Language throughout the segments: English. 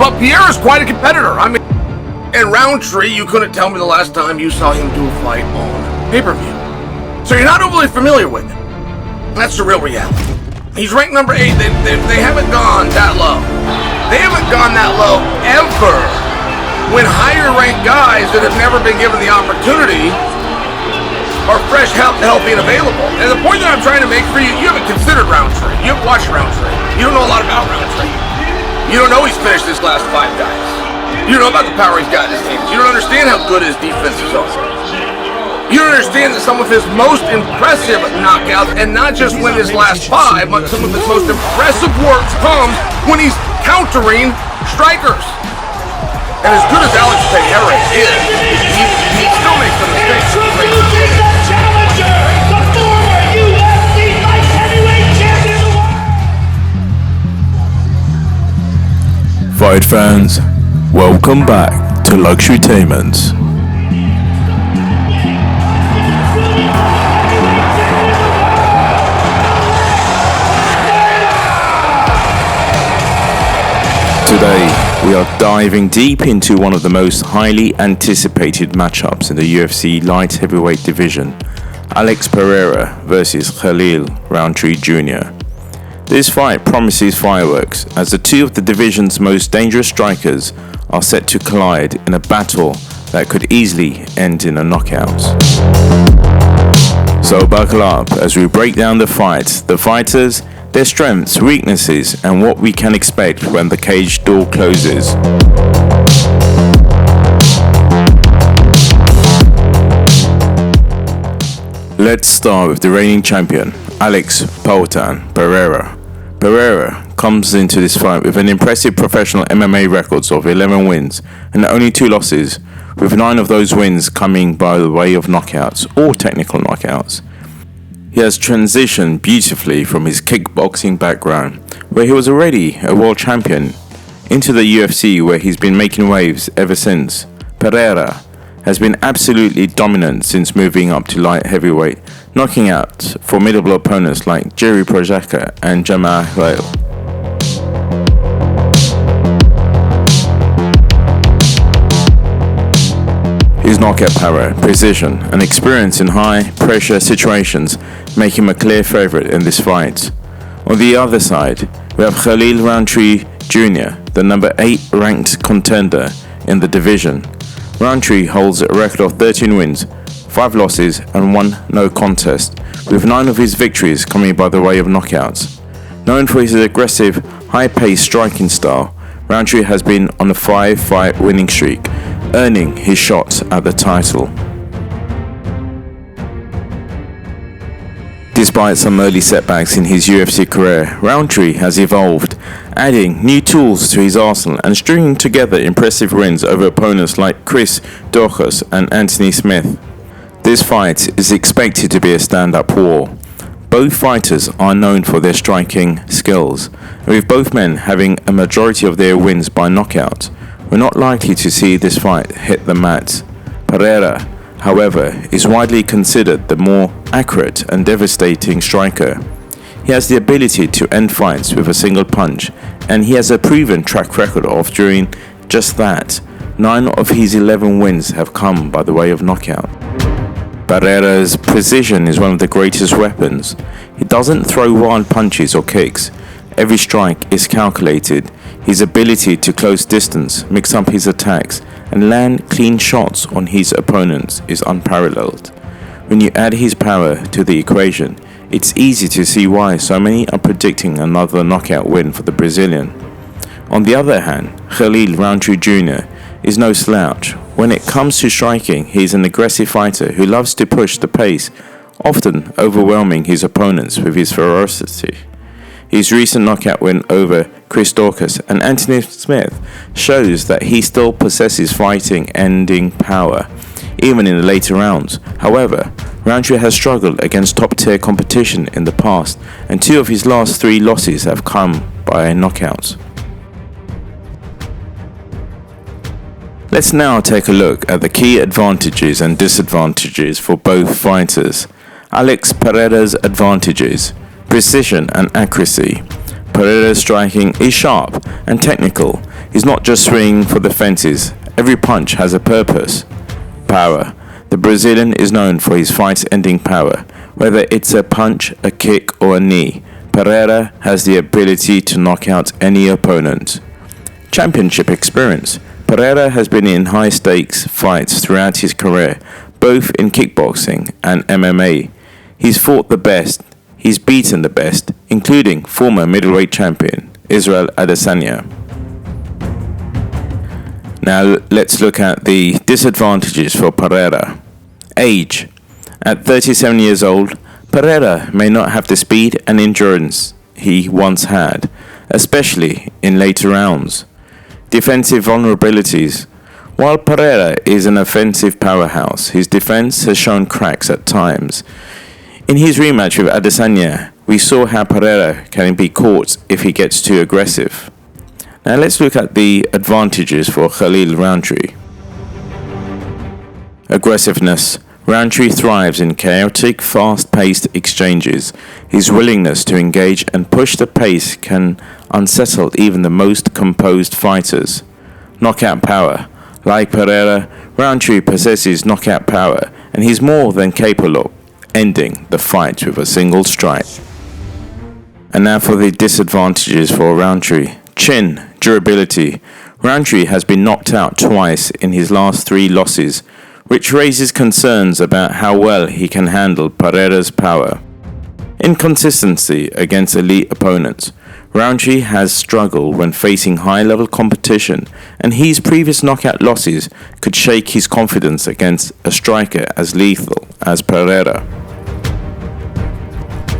But Pierre is quite a competitor. I mean, in Rountree, you couldn't tell me the last time you saw him do a fight on pay-per-view. So you're not overly familiar with him. That's the real reality. He's ranked number 8. They haven't gone that low. They haven't gone that low ever when higher-ranked guys that have never been given the opportunity are fresh, healthy, and available. And the point that I'm trying to make for you, you haven't considered Rountree. You haven't watched Rountree. You don't know a lot about Rountree. You don't know he's finished his last 5 guys. You don't know about the power he's got in his hands. You don't understand how good his defenses are. You don't understand that some of his most impressive knockouts, and not just win his last 5, but some of his most impressive work comes when he's countering strikers. And as good as Alex Pereira is, he still makes the mistakes. Introducing the challenger, the former UFC light heavyweight champion of the world. Fight fans, welcome back to Luxurytainment. Today, we are diving deep into one of the most highly anticipated matchups in the UFC light heavyweight division, Alex Pereira versus Khalil Rountree Jr. This fight promises fireworks as the two of the division's most dangerous strikers are set to collide in a battle that could easily end in a knockout. So buckle up as we break down the fight, the fighters, their strengths, weaknesses, and what we can expect when the cage door closes. Let's start with the reigning champion, Alex Poatan Pereira. Pereira comes into this fight with an impressive professional MMA records of 11 wins and only 2 losses, with 9 of those wins coming by the way of knockouts or technical knockouts. He has transitioned beautifully from his kickboxing background, where he was already a world champion, into the UFC, where he's been making waves ever since. Pereira has been absolutely dominant since moving up to light heavyweight, knocking out formidable opponents like Jerry Prochazka and Khalil. His knockout power, precision, and experience in high-pressure situations make him a clear favorite in this fight. On the other side, we have Khalil Rountree Jr., the number 8 ranked contender in the division. Rountree holds a record of 13 wins, 5 losses, and 1 no contest, with 9 of his victories coming by the way of knockouts. Known for his aggressive, high-paced striking style, Rountree has been on a 5-fight winning streak, earning his shot at the title. Despite some early setbacks in his UFC career, Rountree has evolved, adding new tools to his arsenal and stringing together impressive wins over opponents like Chris Daukaus and Anthony Smith. This fight is expected to be a stand-up war. Both fighters are known for their striking skills, and with both men having a majority of their wins by knockout, we're not likely to see this fight hit the mat. Pereira, however, is widely considered the more accurate and devastating striker. He has the ability to end fights with a single punch, and he has a proven track record of doing just that. 9 of his 11 wins have come by the way of knockout. Pereira's precision is one of the greatest weapons. He doesn't throw wild punches or kicks. Every strike is calculated. His ability to close distance, mix up his attacks, and land clean shots on his opponents is unparalleled. When you add his power to the equation, it's easy to see why so many are predicting another knockout win for the Brazilian. On the other hand, Khalil Rountree Jr. is no slouch. When it comes to striking, he is an aggressive fighter who loves to push the pace, often overwhelming his opponents with his ferocity. His recent knockout win over Chris Daukaus and Anthony Smith shows that he still possesses fighting-ending power, even in the later rounds. However, Rountree has struggled against top-tier competition in the past, and 2 of his last 3 losses have come by knockouts. Let's now take a look at the key advantages and disadvantages for both fighters. Alex Pereira's advantages: precision and accuracy. Pereira's striking is sharp and technical. He's not just swinging for the fences. Every punch has a purpose. Power. The Brazilian is known for his fight-ending power. Whether it's a punch, a kick, or a knee, Pereira has the ability to knock out any opponent. Championship experience. Pereira has been in high-stakes fights throughout his career, both in kickboxing and MMA. He's fought the best. He's beaten the best, including former middleweight champion Israel Adesanya. Now let's look at the disadvantages for Pereira. Age. At 37 years old, Pereira may not have the speed and endurance he once had, especially in later rounds. Defensive vulnerabilities. While Pereira is an offensive powerhouse, his defense has shown cracks at times. In his rematch with Adesanya, we saw how Pereira can be caught if he gets too aggressive. Now let's look at the advantages for Khalil Rountree. Aggressiveness. Rountree thrives in chaotic, fast-paced exchanges. His willingness to engage and push the pace can unsettle even the most composed fighters. Knockout power. Like Pereira, Rountree possesses knockout power, and he's more than capable of ending the fight with a single strike. And now for the disadvantages for Rountree. Chin. Durability. Rountree has been knocked out twice in his last 3 losses, which raises concerns about how well he can handle Pereira's power. Inconsistency against elite opponents. Rountree has struggled when facing high-level competition, and his previous knockout losses could shake his confidence against a striker as lethal as Pereira.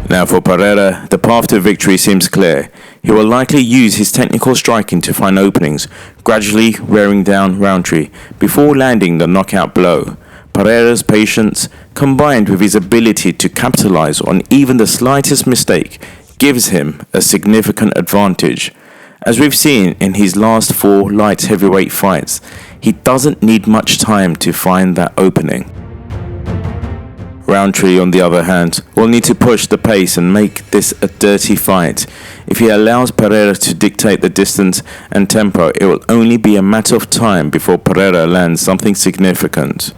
Now for Pereira, the path to victory seems clear. He will likely use his technical striking to find openings, gradually wearing down Rountree before landing the knockout blow. Pereira's patience, combined with his ability to capitalize on even the slightest mistake, gives him a significant advantage. As we've seen in his last 4 light heavyweight fights, he doesn't need much time to find that opening. Rountree, on the other hand, will need to push the pace and make this a dirty fight. If he allows Pereira to dictate the distance and tempo, it will only be a matter of time before Pereira lands something significant.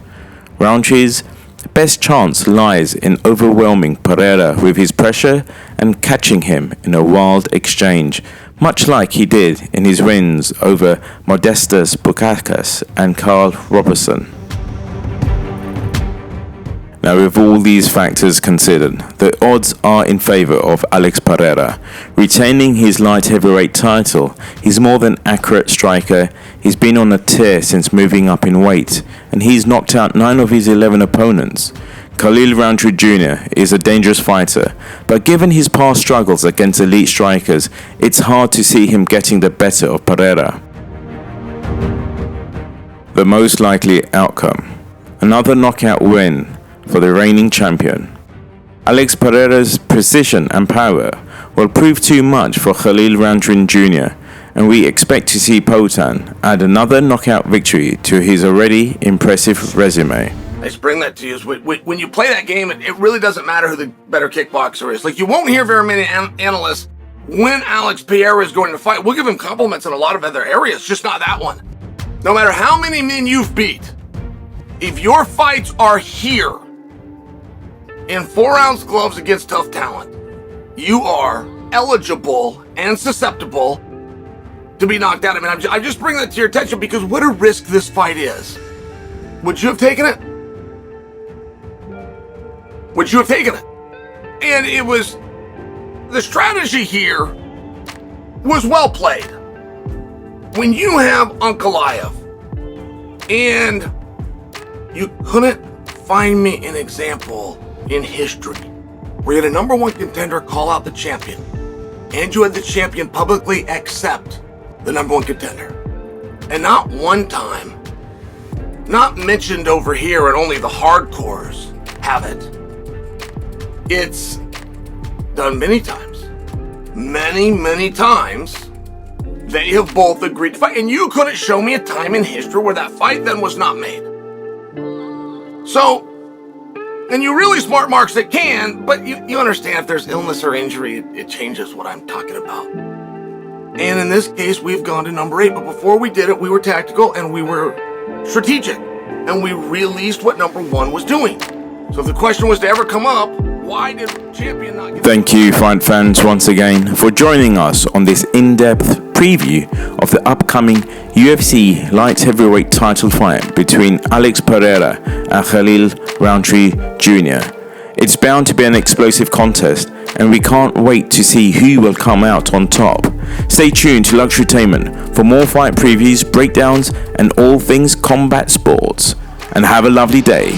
Rountree's best chance lies in overwhelming Pereira with his pressure and catching him in a wild exchange, much like he did in his wins over Modestas Bukakas and Carl Robertson. Now, with all these factors considered, the odds are in favor of Alex Pereira. Retaining his light heavyweight title, he's more than accurate striker. He's been on a tear since moving up in weight, and he's knocked out 9 of his 11 opponents. Khalil Rountree Jr. is a dangerous fighter, but given his past struggles against elite strikers, it's hard to see him getting the better of Pereira. The most likely outcome: another knockout win for the reigning champion. Alex Pereira's precision and power will prove too much for Khalil Rountree Jr., and we expect to see Poatan add another knockout victory to his already impressive resume. I just bring that to you. When you play that game, it really doesn't matter who the better kickboxer is. Like, you won't hear very many analysts when Alex Pereira is going to fight. We'll give him compliments in a lot of other areas, just not that one. No matter how many men you've beat, if your fights are here, in 4-ounce gloves against tough talent, you are eligible and susceptible to be knocked out. I mean, I just bring that to your attention because what a risk this fight is. Would you have taken it? Would you have taken it? And it was, the strategy here was well played. When you have Ankalaev and you couldn't find me an example in history where you had a number 1 contender call out the champion, and you had the champion publicly accept the number 1 contender. And not one time, not mentioned over here, and only the hardcores have it. It's done many times. Many times, they have both agreed to fight. And you couldn't show me a time in history where that fight then was not made. So, and you really smart marks that can, but you understand if there's illness or injury, it changes what I'm talking about. And in this case, we've gone to number 8. But before we did it, we were tactical and we were strategic. And we released what number 1 was doing. So if the question was to ever come up, why did champion not get... Thank you, fight fans, once again for joining us on this in-depth preview of the upcoming UFC light heavyweight title fight between Alex Pereira and Khalil Rountree Jr. It's bound to be an explosive contest, and we can't wait to see who will come out on top. Stay tuned to Luxurytainment for more fight previews, breakdowns, and all things combat sports. And have a lovely day.